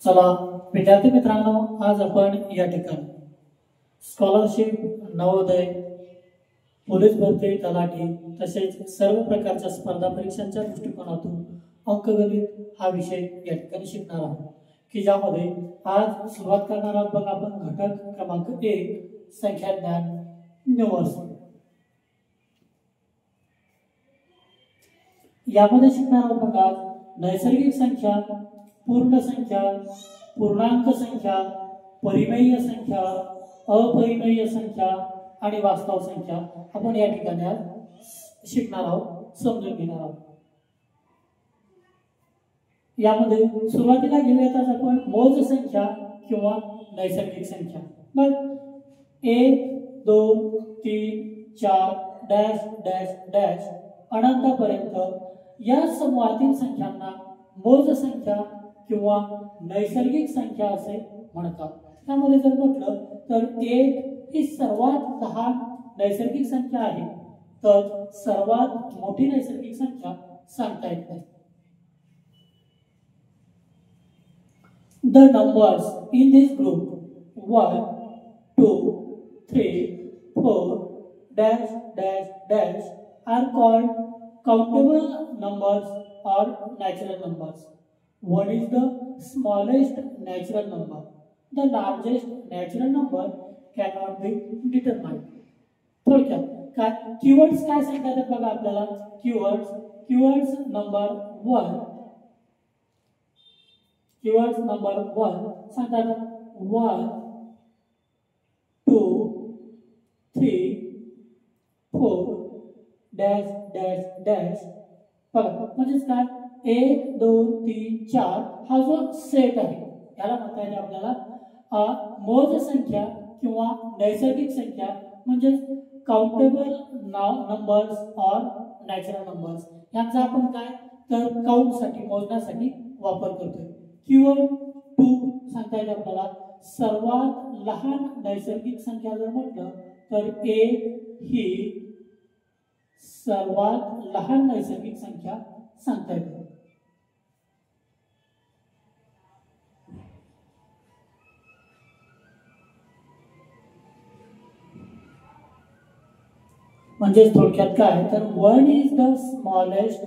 चला विद्यार्थी मित्रांनो, आज आपण या ठिकाणी स्कॉलरशिप, नवोदय, पोलीस भरती, तलाठी तसेच सर्व प्रकारच्या स्पर्धा परीक्षांच्या दृष्टिकोनातून अंकगणित हा विषय या ठिकाणी शिकणार आहोत, की ज्यामध्ये आज सुरुवात करणार आहोत बघा आपण घटक क्रमांक 1 संख्या ज्ञान न्यूमर्स। यामध्ये शिकणार आहोत बघा नैसर्गिक संख्या, पूर्ण संख्या, पूर्णांक संख्या, परिमेय संख्या, अपरिमेय संख्या आणि वास्तव संख्या आपण या ठिकाणी आज शिकणार आहोत, समजून घेणार आहोत। यामध्ये सुरुवातीला घेऊयात आज आपण मोज संख्या किंवा नैसर्गिक संख्या। मग 1 2 3 4 डॅश डॅश डॅश अनंतापर्यंत या समूहातील संख्यांना मोज संख्या किंवा नैसर्गिक संख्या असे म्हणतात। त्यामध्ये जर म्हटलं तर 1 ही सर्वात लहान नैसर्गिक संख्या आहे, तर सर्वात मोठी नैसर्गिक संख्या सांगता येत नाही। The numbers in this group 1 2 3 4 dash dash dash are called countable numbers or natural numbers. 1 is the smallest natural number. The largest natural number cannot be determined. थोडक्यात काय कीवर्ड्स काय सांगतात बघा आपल्याला। कीवर्ड्स नंबर 1 सांगतात 1 2 3 4 डॅश डॅश डॅश बघा, म्हणजेच काय 1 2 3 4 हा जो सेट आहे याला म्हणता येईल आपल्याला मोज संख्या किंवा नैसर्गिक संख्या, म्हणजे काउंटेबल नंबर्स और नॅचरल नंबर्स यांचा आपण काय तर काउंट साठी, मोजण्यासाठी वापर करतोय। कीवर्ड 2 सांगता येईल आपल्याला सर्वात लहान नैसर्गिक संख्या जर म्हटलं तर 1 ही सर्वात लहान नैसर्गिक संख्या सांगता येते। म्हणजे थोडक्यात काय तर 1 is the smallest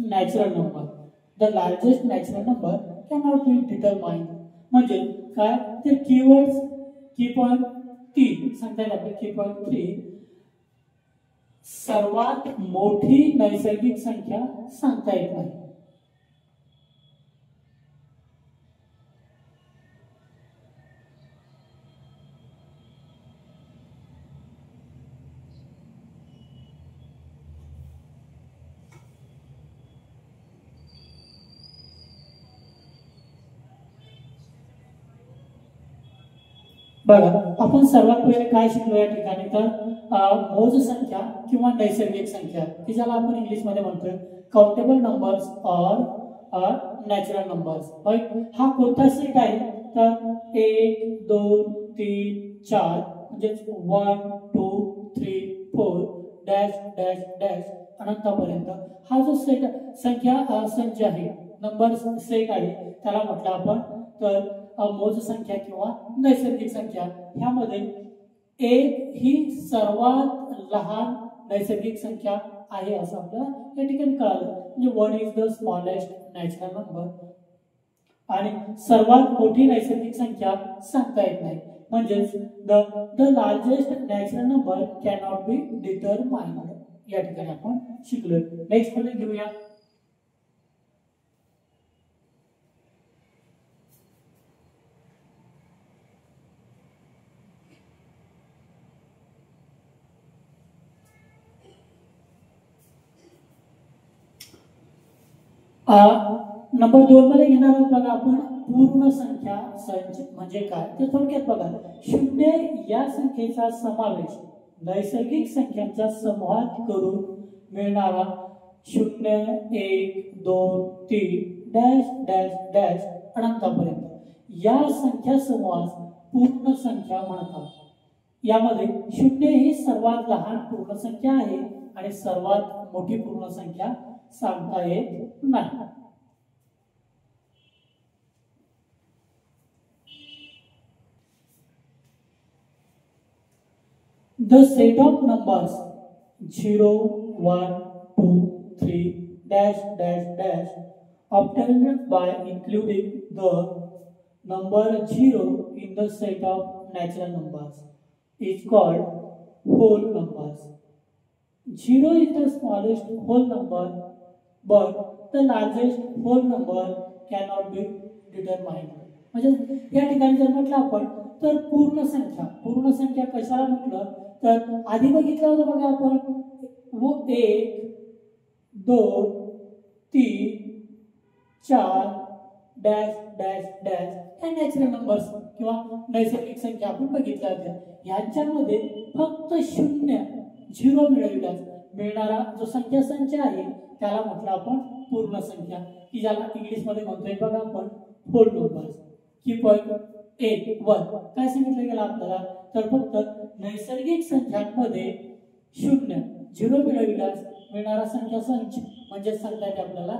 natural number. The largest natural number cannot be determined. म्हणजे काय ते कीवर्ड्स की पॉइंट 3 सांगता येईल आपल्याला। की पॉइंट 3 सर्वात मोठी नैसर्गिक संख्या सांगता येत नाही। बघा, आपण सर्वात पहिले काय शिकलो या ठिकाणी तर मोज संख्या किंवा नैसर्गिक संख्या, की ज्याला आपण इंग्लिश मध्ये म्हणतोय काउंटेबल नंबर्स और नॅचरल नंबर्स। हा कोणता सेट आहे तर 1 2 3 4 म्हणजे 1 2 3 4 डॅश डॅश डॅश अनंतापर्यंत हा जो सेट संख्या संच आहे, नंबर्स सेट आहे, त्याला म्हटलं आपण तर मोज संख्या किंवा नैसर्गिक संख्या। ह्यामध्ये 1 ही सर्वात लहान नैसर्गिक संख्या आहे असं आपल्याला या ठिकाणी कळालं। म्हणजे 1 is the smallest natural number आणि सर्वात मोठी नैसर्गिक संख्या सांगता येत नाही, म्हणजे the largest natural number cannot be determined या ठिकाणी आपण शिकलोय। नेक्स्ट मध्ये घेऊया नंबर 2 मध्ये घेणार आहोत बघा आपण पूर्ण संख्या संच म्हणजे काय तर थोडक्यात बघा 0 या संख्येचा समावेश नैसर्गिक संख्यांच्या समूहात करून मिळणारा 0 1 2 3 डॅश डॅश डॅश अनंतापर्यंत या संख्या समूहास पूर्ण संख्या म्हणतात। यामध्ये 0 ही सर्वात लहान पूर्ण संख्या आहे आणि सर्वात मोठी पूर्ण संख्या सांगता येत नाही। The set of numbers 0, 1, 2, 3, dash, dash, dash, obtained by including the number 0 in the set of natural numbers is called whole numbers. 0 is the smallest whole number, but the largest whole number cannot be determined. म्हणजे या ठिकाणी जर म्हटलं आपण तर पूर्ण संख्या कशाला म्हटलं तर आधी बघितलं होतं बघा आपण 1, 2, 3, 4 डॅश डॅश डॅश या नॅचरल नंबर्स किंवा नैसर्गिक संख्या आपण बघितल्या होत्या. यांच्यामध्ये फक्त 0 मिळणारा जो संख्या संच आहे त्याला म्हटलं आपण पूर्ण संख्या, की ज्याला इंग्लिश मध्ये म्हणतोय बघा आपण होल नंबर्स. की पॉइंट 1 काय सांगितलं गेलं आपल्याला तर फक्त नैसर्गिक संख्यांमध्ये 0 मिळविल्यास मिळणारा संख्या संच म्हणजे सांगता येते आपल्याला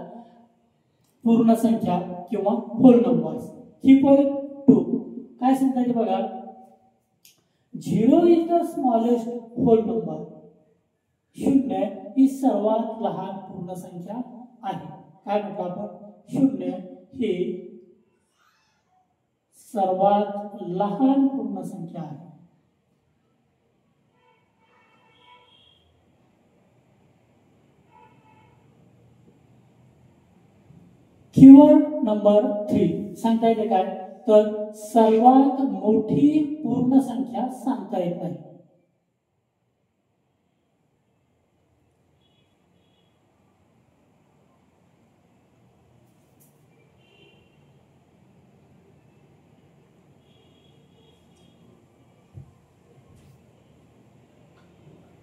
पूर्ण संख्या किंवा होल नंबर्स. की पॉइंट 2 काय सांगता येते बघा 0 is the smallest whole number. 0 ही सर्वात लहान पूर्ण संख्या आहे. काय म्हटलं आपण 0 ही सर्वात लहान पूर्ण संख्या आहे. कीवर्ड नंबर 3 सांगता येते काय तर सर्वात मोठी पूर्ण संख्या सांगता येत नाही.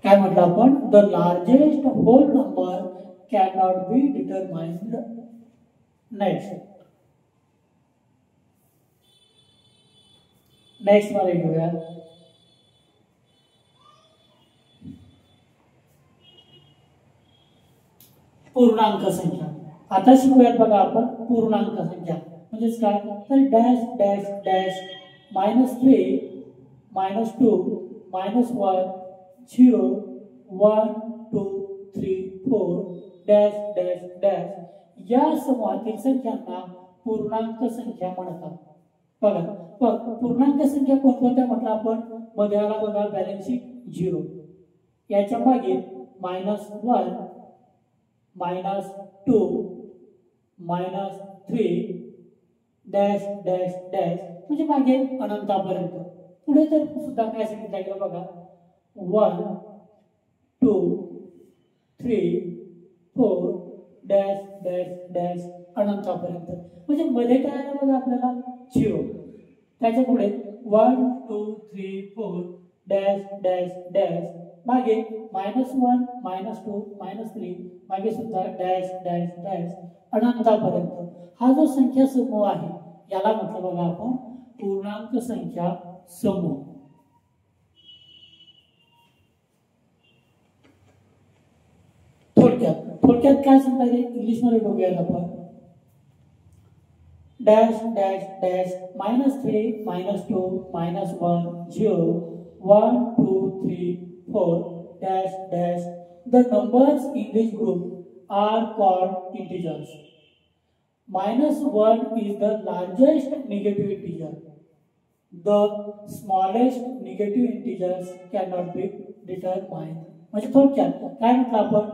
काय म्हटलं आपण the largest whole number can not be determined. Next मध्ये घेऊया पूर्णांक संख्या. आता शिकूयात बघा आपण पूर्णांक संख्या म्हणजेच काय तर dash dash dash -3 -2 -1 0 1 2 3 4 dash dash dash या समूहातील संख्यांना पूर्णांक संख्या म्हणतात. बघा पूर्णांक संख्या कोणकोणत्या म्हटलं आपण मध्ये आला बघा बॅलन्स शीट 0 याच्या मागे -1 -2 -3 डॅश डॅश डॅश म्हणजे मागे अनंतापर्यंत. पुढे तर सुद्धा काय सांगितलं गेलं बघा 1 2 3 4 डॅश डॅश डॅश अनंतापर्यंत म्हणजे मध्ये काय आलं बघा आपल्याला 0 त्याच्या पुढे 1 2 3 4 डॅश डॅश डॅश मागे -1 -2 -3 मागे सुद्धा डॅश डॅश डॅश अनंतापर्यंत. हा जो संख्या समूह आहे याला म्हटलं बघा आपण पूर्णांक संख्या समूह. थोडक्यात काय सांगता येईल इंग्लिश मध्ये बघूयात आपण dash dash dash -3 -2 -1 0 1 2 3 4 dash dash the numbers in this group are called integers. -1 is the largest negative integer. The smallest negative integers cannot be determined. म्हणजे थोडक्यात काय म्हटलं आपण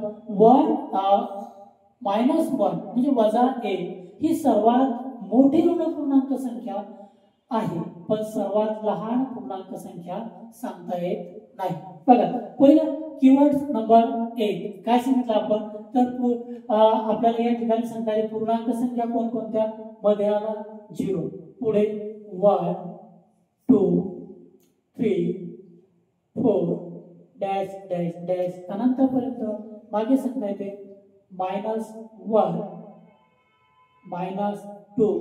1 म्हणजे -1 ही सर्वात मोठी ऋण पूर्णांक संख्या आहे पण सर्वात लहान पूर्णांक संख्या सांगता येत नाही. बघा पहिलं कीवर्ड नंबर 1 काय सांगितलं आपण तर आपल्याला या ठिकाणी सांगता येईल पूर्णांक संख्या कोणकोणत्या मध्ये आला 0 पुढे 1 2 3 4 डॅश डॅश डॅश अनंतापर्यंत मागे सांगता येते -1 -2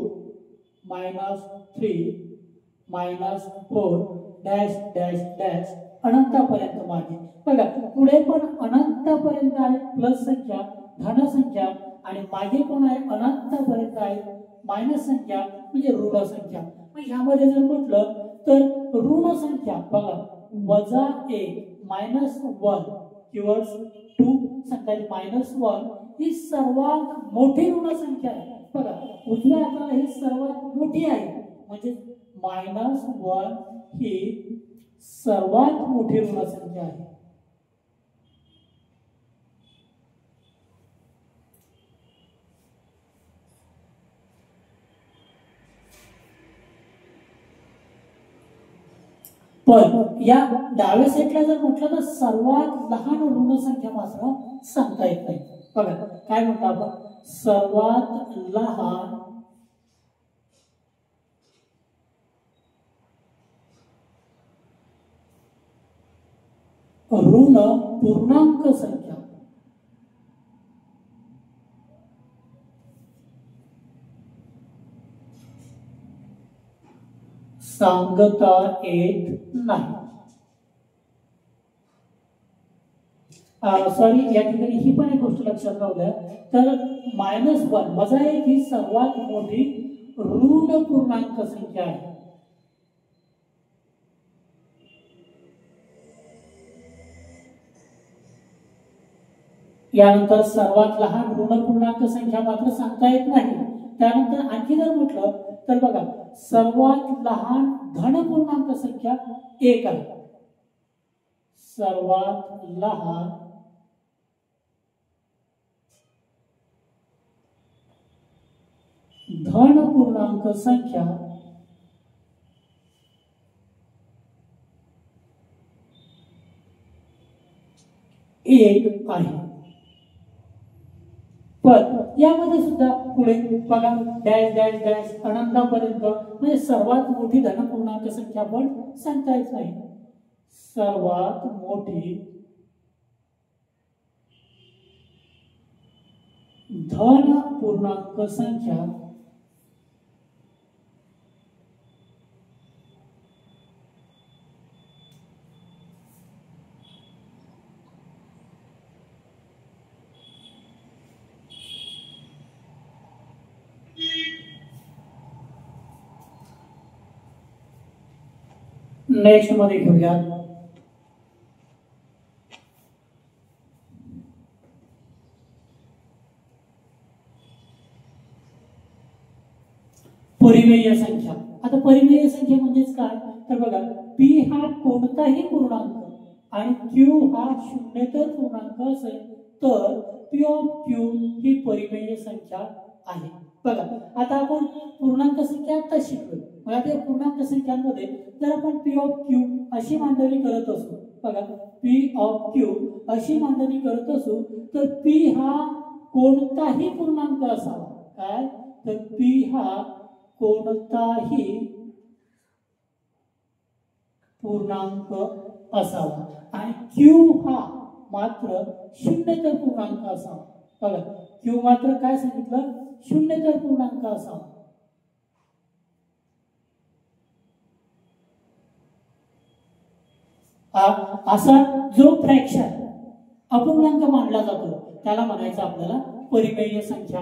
-3 -4 डॅश डॅश डॅश अनंतापर्यंत मागे. बघा पुढे पण अनंतापर्यंत आहे प्लस संख्या धन संख्या आणि मागे पण आहे अनंतापर्यंत आहे मायनस संख्या म्हणजे ऋण संख्या. मग ह्यामध्ये जर म्हटलं तर ऋण संख्या बघा -1 -1 किंवा 2 संख्या -1 ही सर्वात मोठी ऋण संख्या आहे. बघा उजव्या हाताला ही सर्वात मोठी आहे, म्हणजे -1 ही सर्वात मोठी ऋण संख्या आहे. पण या डाव्या साईडला जर म्हटलं तर सर्वात लहान ऋण संख्या मात्र सांगता येत नाही. बघा काय म्हणतो आपण, सर्वात लहान ऋण पूर्णांक संख्या सांगता येत नाही. सॉरी, या ठिकाणी ही पण एक गोष्ट लक्षात राहू द्या. तर -1 -1 ही सर्वात मोठी ऋण पूर्णांक संख्या आहे. यानंतर सर्वात लहान ऋण पूर्णांक संख्या मात्र सांगता येत नाही. त्यानंतर आणखी जर म्हटलं तर बघा सर्वात लहान धन पूर्णांक संख्या 1 आहे. सर्वात लहान धन पूर्णांक संख्या 1 आहे. पण यामध्ये सुद्धा पुढे बघा डॅश डॅश डॅश अनंतापर्यंत, म्हणजे सर्वात मोठी धन पूर्णांक संख्या पण सांगता येत नाही. सर्वात मोठी धन पूर्णांक संख्या नेक्स्ट मध्ये घेऊया. परिमेय संख्या. आता परिमेय संख्या म्हणजेच काय तर बघा p हा कोणताही पूर्णांक आणि q हा शून्येतर पूर्णांक असेल तर p ऑफ q ही परिमेय संख्या आहे. बघा आता आपण पूर्णांक संख्या आता शिकलो. मला त्या पूर्णांक संख्यांमध्ये जर आपण p ऑफ q अशी मांडणी करत असू, बघा p ऑफ q अशी मांडणी करत असू तर p हा कोणताही पूर्णांक असावा. काय तर p हा कोणताही पूर्णांक असावा आणि q हा मात्र शून्येतर पूर्णांक असावा. बघा q मात्र काय सांगितलं, शून्येतर पूर्णांक असावा. असा जो फ्रॅक्शन अपूर्णांक मानला जातो त्याला म्हणायचं आपल्याला परिमेय संख्या.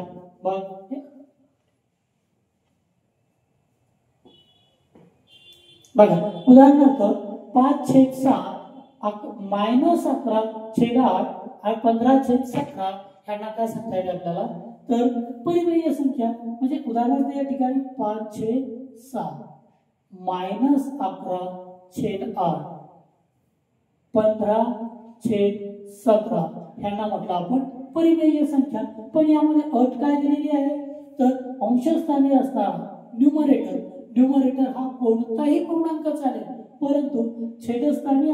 बघा उदाहरणार्थ 5/6 -11/8 आणि 15/17 ह्यांना काय सांगता येईल आपल्याला तर परिमेय संख्या. म्हणजे उदाहरणार्थ या ठिकाणी 5/6 -11/8 15/17 ह्यांना म्हटलं आपण परिमेय संख्या. पण यामध्ये अट काय दिलेली आहे तर अंशस्थानी असणारा न्यूमरेटर हा कोणताही पूर्णांक चालेल, परंतु छेदस्थानी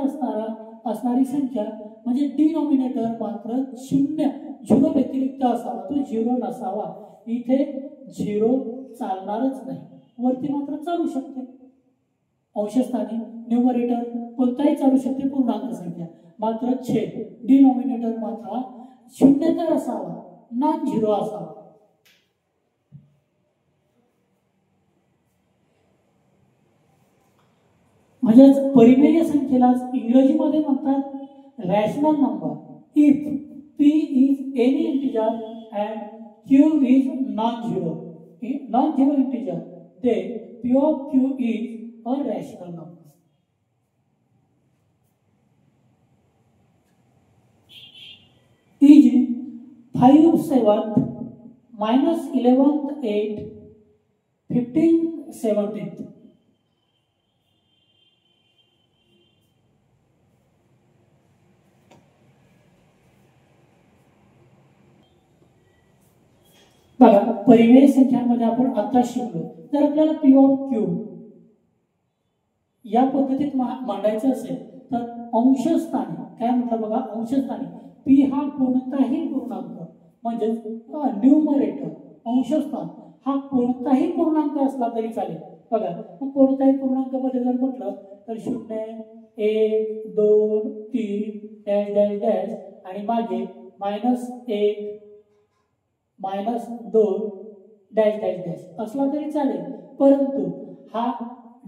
असणारी संख्या म्हणजे डिनॉमिनेटर मात्र 0 व्यतिरिक्त असावा, तो 0 नसावा. इथे 0 चालणारच नाही, वरती मात्र चालू शकते. अंशस्थानी न्यूमरेटर कोणताही चालू शकते पूर्णांक संख्या, मात्र छेद डिनॉमिनेटर मात्र 0 असावा, नॉन 0 असावा. म्हणजेच परिमेय संख्येला इंग्रजीमध्ये म्हणतात rational number. If p is any integer and q is non-zero integer, then p of q is a rational number. 'p' is any integer and q is non-zero integer, then p of q is a rational number. 'p' is any integer and q is non-zero integer, then p of q is a rational number. 'p' is any integer and q is non-zero integer, then p of q is a rational number. 'p' is any integer and q is non-zero integer, then p of q is a rational number. Is 5 7 minus 11th 8 15 17th. बघा परिमेय संख्यांमध्ये आपण आता शिकलो. जर आपल्याला P of Q या पद्धतीत मांडायचं असेल तर अंशस्थानी काय म्हटलं बघा, अंशस्थानी पी हा कोणताही पूर्णांक म्हणजे न्यूमरेटर अंशस्थान हा कोणताही पूर्णांक असला तरी चालेल. बघा कोणताही पूर्णांक मध्ये जर म्हटलं तर 0 1 2 3 डॅश डॅश डॅश आणि मागे -1 -2 डॅश डॅश डॅश असला तरी चालेल. परंतु हा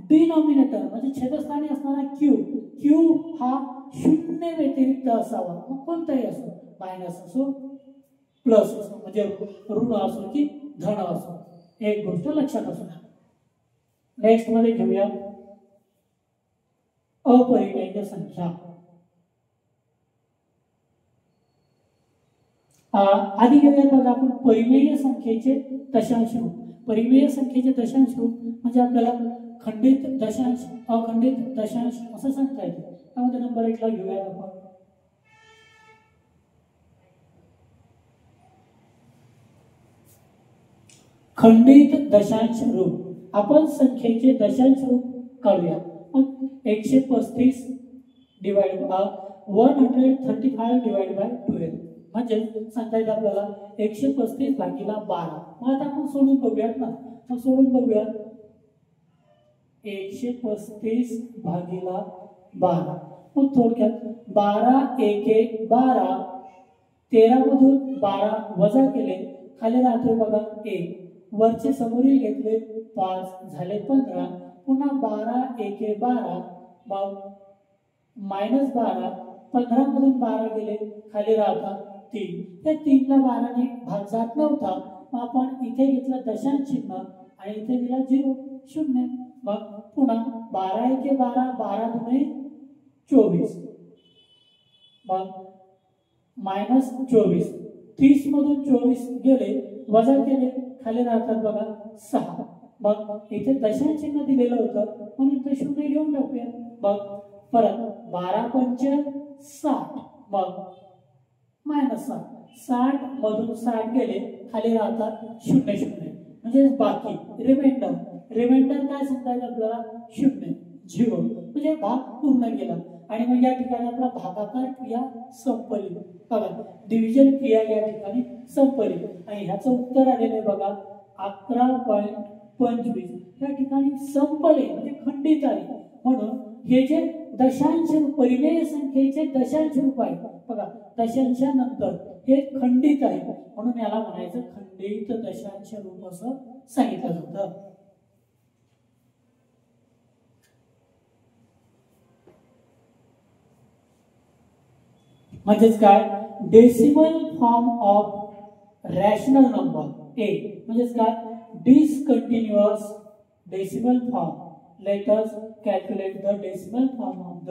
डिनॉमिनेटर म्हणजे छेदस्थानी असणारा क्यू हा 0 व्यतिरिक्त असावा. मग कोणताही असो, मायनस असो प्लस असो म्हणजे ऋण असो की धन असो, एक गोष्ट लक्षात असू द्या. नेक्स्ट मध्ये घेऊया अपरिमेय संख्या. आधी घेऊयात बघा आपण परिमेय संख्येचे दशांश रूप. परिमेय संख्येचे दशांश रूप म्हणजे आपल्याला खंडित दशांश, अखंडित दशांश असं सांगता येते. त्यामध्ये नंबर 1 ला घेऊयात आपण खंडित दशांश रूप. आपण संख्येचे दशांश रूप काढूया. मग 135 डिवाइड बाय 135 डिवाइड बाय 12 म्हणजे सांगता येईल आपल्याला 135 भागिले 12. मग आता आपण सोडून बघूयात ना. मग सोडून बघूया 135 भागिले 12. मग थोडक्यात 12 एके 12 13 मधून 12 वजा केले खाली राहतोय बघा 1, वरचे समोरील घेतले 5 झाले 15, पुन्हा 12 एके 12 मग -12 15 मधून 12 गेले खाली राहतात 3. त्या 3 ला 12 ने भाग जात नव्हता. मग आपण इथे घेतलं दशांश चिन्ह आणि इथे दिला 0. मग पुन्हा 12 एके 12 12 दुने 24 मग -24 30 मधून 24 गेले वजा केले खाली राहतात बघा 6. मग इथे दशांश चिन्ह दिलेलं होतं म्हणून इथे 0 घेऊन टाकूया. मग परत 12 पंच 60 मग -60 60 मधून 60 गेले खाली राहतात 0 म्हणजे बाकी रिमाइंडर काय सांगता येईल आपल्याला 0 म्हणजे भाग पूर्ण केला. आणि मग या ठिकाणी आपला भागाकार क्रिया संपली. बघा डिव्हिजन क्रिया या ठिकाणी संपली आणि ह्याचं उत्तर आलेलं आहे बघा 11.25. या ठिकाणी संपले म्हणजे खंडित आहे. म्हणून हे जे दशांश परिमेय संख्येचे दशांश रूप आहे बघा, दशांशानंतर हे खंडित आहे म्हणून याला म्हणायचं खंडित दशांश रूप असं सांगितलं जातं. म्हणजेच काय, decimal form of rational number A म्हणजेच काय, discontinuous decimal form. Let us calculate the decimal form of the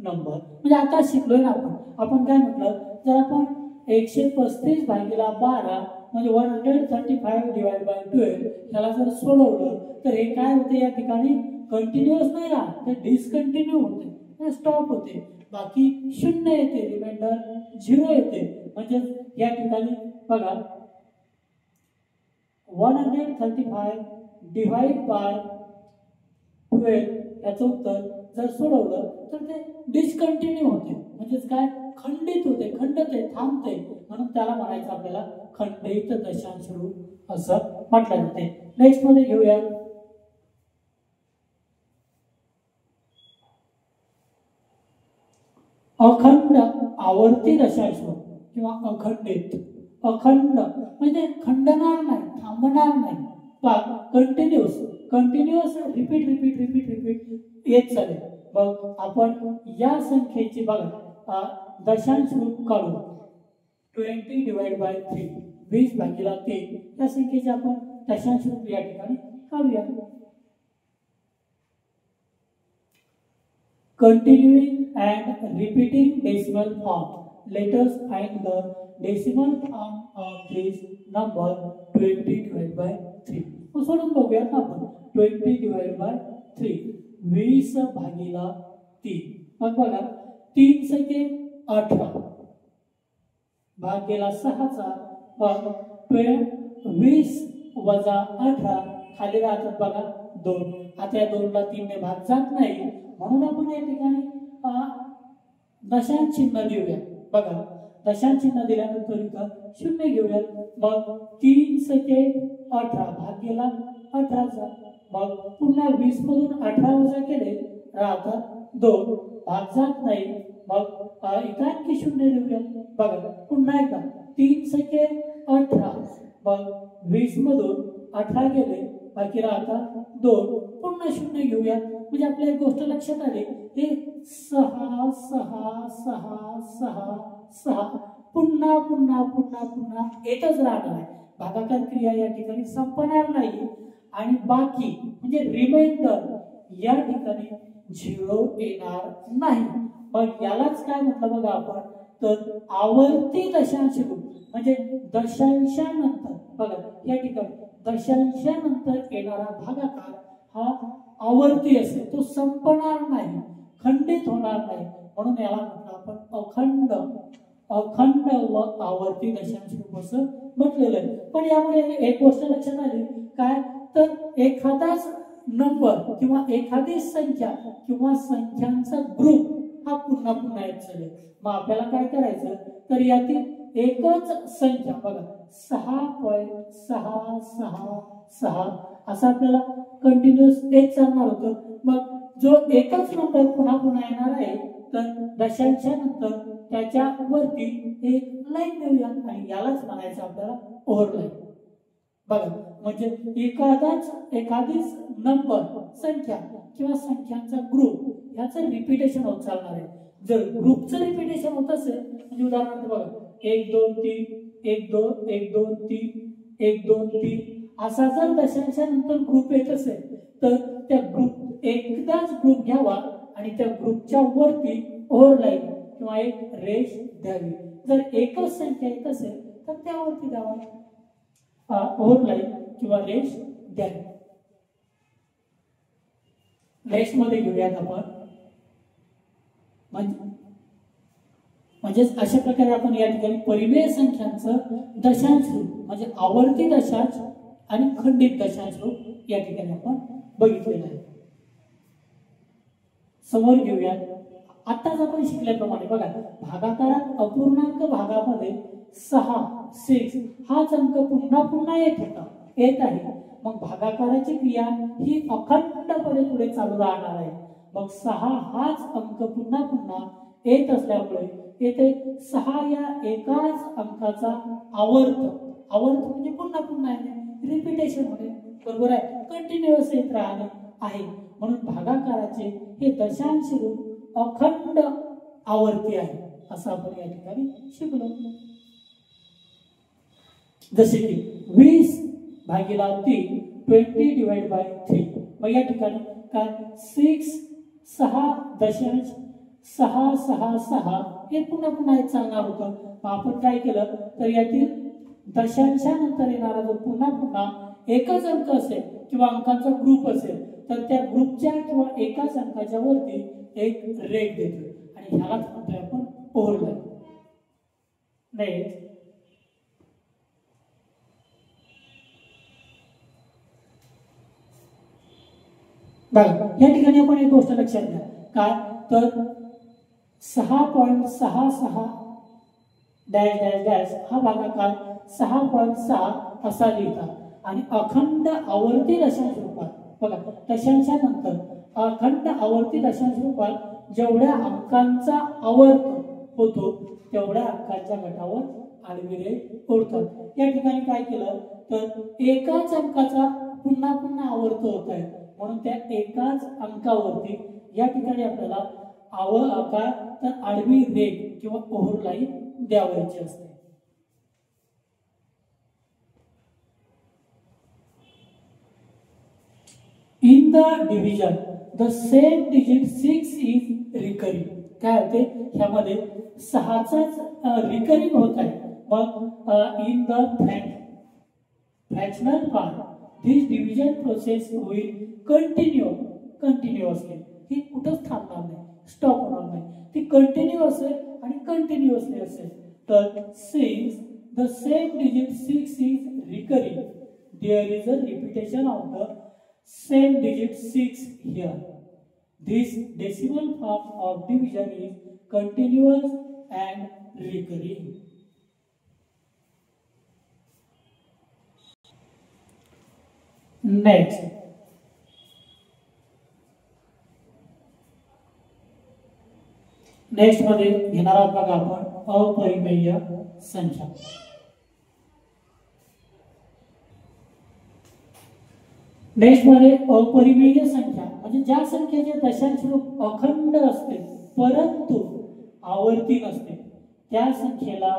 number. म्हणजे आता शिकलोय ना आपण काय म्हटलं, जर आपण 135 भागिले 12 म्हणजे 135 डिवाइड बाय 12 त्याला जर सोडवलं तर हे काय होते, या ठिकाणी कंटिन्युअस नाही राहत, ते डिसकंटिन्यू होते, स्टॉप होते. बाकी 0 येते, रिमाइंडर 0 येते. म्हणजे या ठिकाणी बघा 135 डिवाइड बाय 12 याचं उत्तर जर सोडवलं तर ते डिसकंटिन्यू होते. म्हणजेच काय, खंडित होते, खंडते, थांबते. म्हणून त्याला म्हणायचं आपल्याला खंडित दशांश रूप असं म्हटलं जाते. नेक्स्ट मध्ये घेऊया अखंड आवर्ती दशांश रूप किंवा अखंडित. अखंड म्हणजे खंडणार नाही, थांबणार नाही, कंटिन्युअस रिपीट येत चालेल. मग आपण या संख्येची बघा दशांश रूप काढू. 20 डिवाइड बाय 3 20 भागिले 3 या संख्येचे आपण दशांश रूप या ठिकाणी काढूया. Continuing and repeating decimal form. let us find the decimal form of this number 20 divided by 3. सोडून बघूया ना आपण 20 divided by 3 20 भागीला 3. मग बघा 3 सके 18 भागीला 6 चा मग 20 वजा 18 खाली राहतात बघा 2. आता या 2 ला 3 ने भाग जात नाही म्हणून आपण या ठिकाणी दशांश चिन्ह देऊया. बघा दशांश चिन्ह दिल्यानंतर इथं 0 घेऊया. मग 3 सके 18 भागीला 18 चा मग पुन्हा 20 मधून 18 वजा केले राहतात 2 भाग जात नाही. मग इथं आणखी 0 देऊया. बघा पुन्हा एकदा 3 सके 18 मग 20 मधून 18 गेले बाकी राहतात 2 पुन्हा 0 घेऊया. म्हणजे आपल्या एक गोष्ट लक्षात आली हे 6 6 6 6 6 पुन्हा पुन्हा पुन्हा पुन्हा येतच राहणार आहे. भागाकार क्रिया या ठिकाणी संपणार नाही आणि बाकी म्हणजे रिमाइंडर या ठिकाणी 0 येणार नाही. मग यालाच काय म्हटलं बघा आपण तर आवर्ती दशांश रूप म्हणजे दशांशानंतर बघा या ठिकाणी दशांशानंतर येणारा भागाकार हा आवर्ती असेल तो संपणार नाही खंडित होणार नाही म्हणून याला म्हटलं आपण अखंड व आवर्ती दशांश रूप असं म्हटलेलं आहे. पण यामुळे एक गोष्ट लक्षात आली काय तर एखादाच नंबर किंवा एखादी संख्या किंवा संख्यांचा ग्रुप हा पुन्हा पुन्हा येत चालेल. मग आपल्याला काय करायचं तर यातील एकच संख्या बघा 6.666 असं आपल्याला कंटिन्युअस एक चालणार होतं. मग जो एकच नंबर पुन्हा पुन्हा येणार आहे तर दशांशानंतर त्याच्या वरती एक लाईन देऊया आणि यालाच म्हणायचं आपल्याला ओव्हरलाईन. बघा म्हणजे एखादीच नंबर संख्या किंवा संख्यांचा ग्रुप याचं रिपीटेशन होत चालणार आहे. जर ग्रुपचं रिपीटेशन होत असेल म्हणजे उदाहरणार्थ बघा 1 2 3 1 2 1 2 3 1 2 3 असा जर दशांशानंतर ग्रुप येत असेल तर त्या ग्रुप एकदाच ग्रुप घ्यावा आणि त्या ग्रुपच्या वरती ओव्हरलाईन किंवा एक रेष द्यावी. जर एकच संख्या येत असेल तर त्यावरती द्यावा ओव्हरलाईन किंवा रेष द्यावी. रेष मध्ये घेऊयात आपण म्हणजे अशा प्रकारे आपण या ठिकाणी परिमेय संख्यांचं दशांश रूप म्हणजे आवर्ती दशांश आणि खंडित दशांश रूप या ठिकाणी आपण बघितलेलं आहे. समोर घेऊया. आताच आपण शिकल्याप्रमाणे बघा भागाकारात अपूर्णांक भागामध्ये 6 हाच अंक पुन्हा पुन्हा येत आहे. मग भागाकाराची क्रिया ही अखंडपणे पुढे चालू राहणार आहे. मग 6 हाच अंक पुन्हा पुन्हा येत असल्यामुळे येथे 6 या एकाच अंकाचा आवर्त म्हणजे पुन्हा पुन्हा येणे रिपीटेशन होणे बरोबर आहे कंटिन्युअस येत राहणे आहे. म्हणून भागाकाराचे हे दशांश रूप अखंड आवर्ती आहे असं आपण या ठिकाणी शिकलो. जसे की 20 भागीला 3 20 डिवाइड बाय 3. मग या ठिकाणी काय 6 दशांश 666 हे पुन्हा पुन्हा एक चालणार होतं. मग आपण काय केलं तर यातील दशांशानंतर येणारा जो पुन्हा पुन्हा एकच अंक असेल किंवा अंकांचा ग्रुप असेल तर त्या ग्रुपच्या किंवा एकाच अंकाच्या वरती एक रेख देतो आणि ह्यालाच म्हणतोय आपण ओव्हरलाईन. नेक्स्ट बघा या ठिकाणी आपण एक गोष्ट लक्षात घ्या काय तर 6.66 डॅश डॅश डॅश हा भागाकार 6.6 असा लिहितात आणि अखंड आवर्ती दशांश रूपात बघा दशांशानंतर अखंड आवर्ती दशांश रूपात जेवढ्या अंकांचा आवर्त होतो तेवढ्या अंकांच्या गटावर आडवी रेष ओढतात. या ठिकाणी काय केलं तर एकाच अंकाचा पुन्हा पुन्हा आवर्त होत आहे म्हणून त्या एकाच अंकावरती या ठिकाणी आपल्याला आकार तर आडवी रेष किंवा ओव्हरलाईन द्यावायची असते. In the division, the same digit 6 is recurring. काय होते ह्यामध्ये 6चाच रिकरिंग होत आहे. मग in the fractional part this division process will continuously. ही कुठंच थांबणार नाही, स्टॉप होणार नाही, ती कंटिन्यू असेल आणि कंटिन्युअसली असेल. तर since the same digit 6 is recurring there is a repetition of the same digit 6 here. This decimal form of division is continuous and recurring. Next, मध्ये घेणार आहोत बघा आपण अपरिमेय संख्या. नेक्स्ट मध्ये अपरिमेय संख्या म्हणजे ज्या संख्येचे दशांश रूप अखंड असते परंतु आवर्ती नसते त्या संख्येला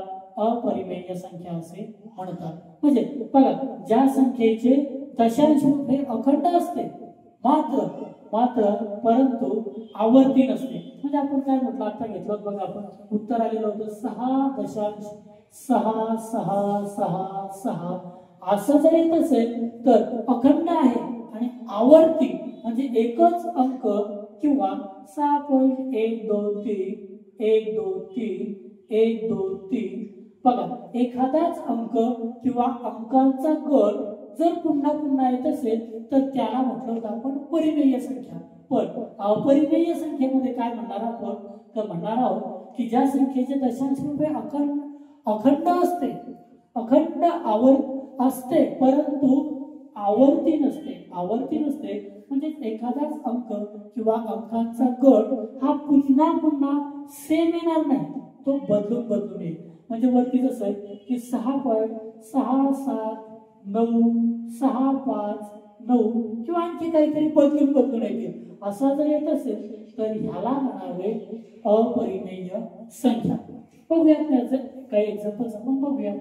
अपरिमेय संख्या असे म्हणतात. म्हणजे बघा ज्या संख्येचे दशांश रूप हे अखंड असते मात्र परंतु आवर्ती नसते. म्हणजे आपण काय म्हटलं आता घेतलं बघा आपण उत्तर आलेलं होतं 6.6666 असं जर येत असेल तर अखंड आहे आणि आवर्ती म्हणजे एकच अंक किंवा 6.123 123 123 बघा एखादाच अंक किंवा अंकांचा गट जर पुन्हा पुन्हा येत असेल तर त्याला म्हटलं होतं आपण परिमेय संख्या. पण अपरिमेय संख्येमध्ये काय म्हणणार आपण तर म्हणणार आहोत की ज्या संख्येचे दशांश रूप हे अखंड असते अखंड असते परंतु आवर्ती नसते म्हणजे एखादाच अंक किंवा अंकांचा गट हा पुन्हा पुन्हा सेम येणार नाही, तो बदलून येईल. म्हणजे वरती जसं आहे की 6.679 659 किंवा आणखी काहीतरी बदलून येईल. असा जर येत असेल तर ह्याला म्हणावे अपरिमेय संख्या. बघूया त्याचे काही एक्झाम्पल्स आपण बघूया.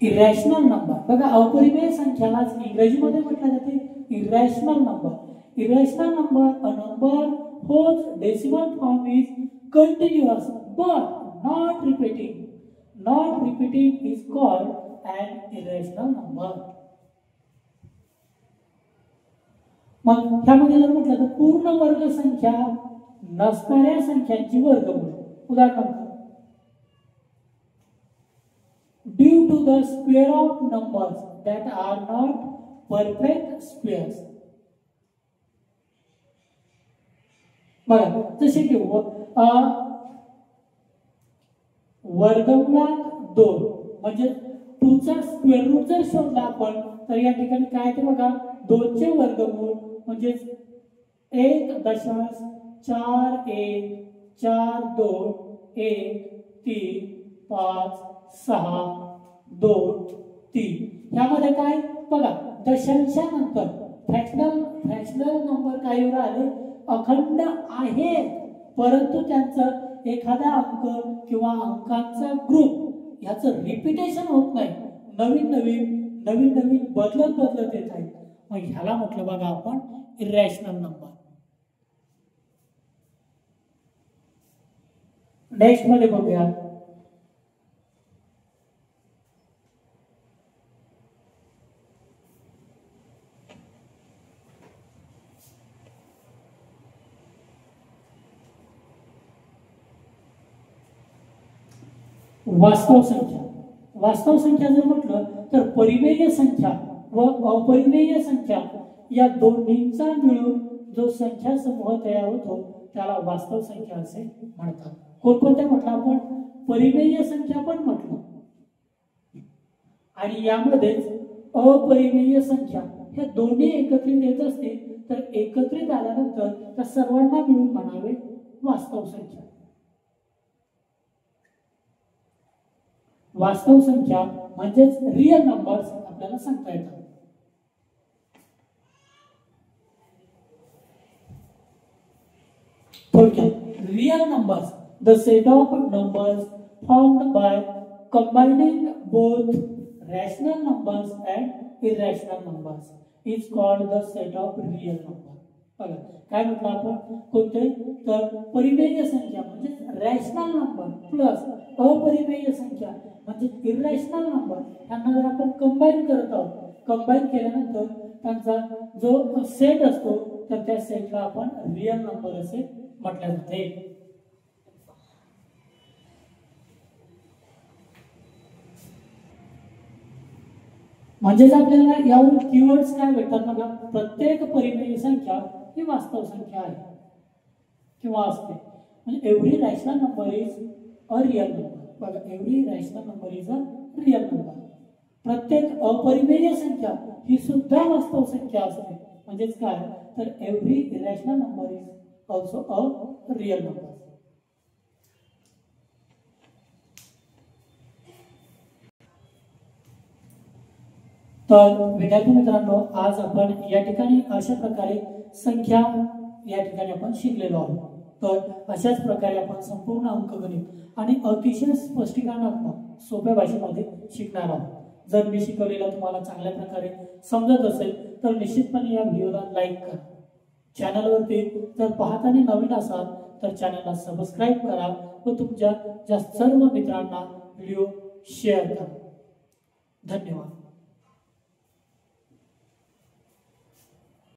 इरॅशनल नंबर बघा अपरिमेय संख्यालाच इंग्रजीमध्ये म्हटलं जाते irrational number. Irrational number a number whose decimal form is continuous but not repeating is called an irrational number. मग त्यामध्ये जर म्हटलं तर पूर्ण वर्ग संख्या नसणाऱ्या संख्यांची वर्गमूळ. उदाहरणार्थ due to the square of numbers that are not perfect squares. बघा जसे की वर्गमुळात 2 म्हणजे 2 चा स्क्वेअर रूट जर शोधला आपण तर या ठिकाणी काय ते बघा 2 चे वर्गमूळ म्हणजे 1.413562 ह्यामध्ये काय बघा दशांशानंतर फ्रॅक्शनल नंबर काय आले अखंड आहे परंतु त्यांचं एखादा अंक किंवा अंकांचा ग्रुप याचं रिपीटेशन होत नाही, नवीन बदलत येत आहे. मग ह्याला म्हटलं बघा आपण इरॅशनल नंबर. नेक्स्ट मध्ये बघूया वास्तव संख्या. वास्तव संख्या जर म्हटलं तर परिमेय संख्या व अपरिमेय संख्या या दोन्हींचा मिळून जो संख्या समूह तयार होतो त्याला वास्तव संख्या असे म्हणतात. कोणकोणत्या म्हटलं आपण परिमेय संख्या पण म्हटलं आणि यामध्येच अपरिमेय संख्या हे दोन्ही एकत्रित येत असतील तर एकत्रित आल्यानंतर त्या सर्वांना मिळून म्हणावे वास्तव संख्या. वास्तव संख्या म्हणजेच रियल नंबर्स आपल्याला सांगता येतात. थोडक्यात real numbers the set of numbers formed by combining both rational numbers and irrational numbers. Is called the set of real number. बघा काय म्हटलं आपण, कोणते तर परिमेय संख्या म्हणजे रॅशनल नंबर प्लस अपरिमेय संख्या म्हणजे इरॅशनल नंबर यांना जर आपण कंबाईन करत आहोत, कंबाईन केल्यानंतर त्यांचा जो सेट असतो तर त्या सेटला आपण रियल नंबर असे म्हटले जाते. म्हणजेच आपल्याला यावरून कीवर्ड्स काय भेटतात बघा, प्रत्येक परिमेय संख्या ही वास्तव संख्या आहे किंवा असते. म्हणजे every rational number is a real number. बघा every rational number is a real number. प्रत्येक अपरिमेय संख्या ही सुद्धा वास्तव संख्या असते. म्हणजेच काय तर every irrational number is also a real number. तर विद्यार्थी मित्रांनो, आज आपण या ठिकाणी अशा प्रकारे संख्या या ठिकाणी आपण शिकलेलो आहोत. तर अशाच प्रकारे आपण संपूर्ण अंकगणित आणि अतिशय स्पष्टीकरणात्मक सोप्या भाषेमध्ये शिकणार आहोत. जर मी शिकवलेलं तुम्हाला चांगल्या प्रकारे समजत असेल तर निश्चितपणे या व्हिडिओला लाईक करा. चॅनलवरती जर पाहताना नवीन असाल तर चॅनलला सबस्क्राईब करा व तुमच्या सर्व मित्रांना व्हिडिओ शेअर करा. धन्यवाद.